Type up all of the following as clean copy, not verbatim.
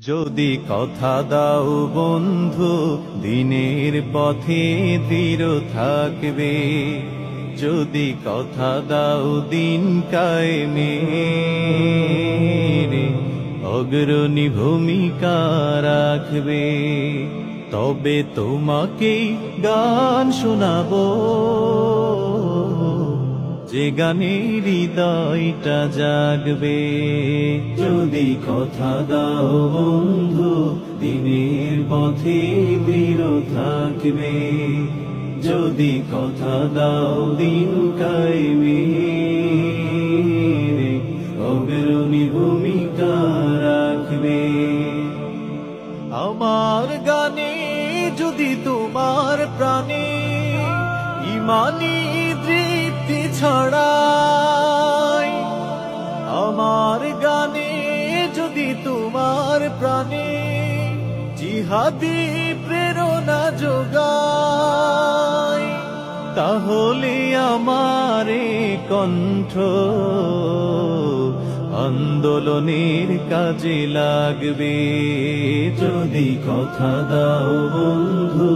যদি কথা দাও বন্ধু দিনের পথে দৃঢ় থাকবে, যদি কথা দাও দিন কায়েমের অগ্রণী ভূমিকা রাখবে, তবে তোমাকে গান শোনাবো যে গানে হৃদয়টা জাগবে। যদি কথা দাও বন্ধু দিনের পথে দৃঢ় থাকবে, যদি কথা দাও দিন কায়েমের অগ্রণী ভূমিকা রাখবে। আমার গানে যদি তোমার প্রাণে ইমানি তৃপ্তি ছড়ায়, আমার গানে যদি তোমার প্রাণে জিহাদি প্রেরণা যোগায়, তাহলে আমার কণ্ঠ আন্দোলনের কাজে লাগবে। যদি কথা দাও বন্ধু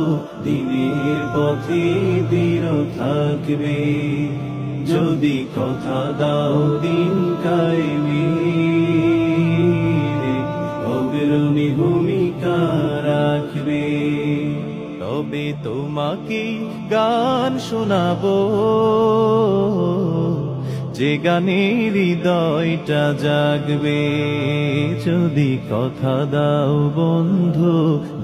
দিনের পথে দৃঢ় থাকবে, যদি কথা দাও দিন কায়েমের অগ্রণী ভূমিকা রাখবে, তবে তোমাকে গান শোনাবো যে গানে হৃদয়টা জাগবে। যদি কথা দাও বন্ধু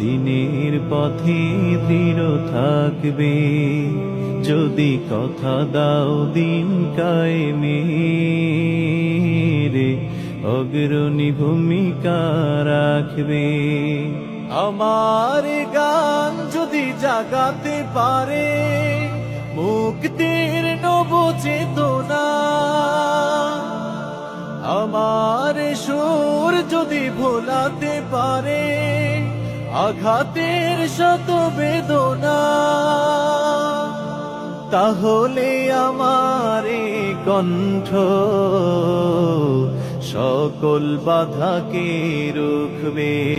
দিনের পথে দৃঢ় থাকবে, যদি কথা দাও দিন কায়েমের অগ্রণী ভূমিকা রাখবে। আমার গান যদি জাগাতে পারে মুক্তির নব চেতনা, আমার সুর যদি ভোলাতে পারে আঘাতের শত বেদনা, তাহলে আমার কণ্ঠ সকল বাধাকে রুখবে।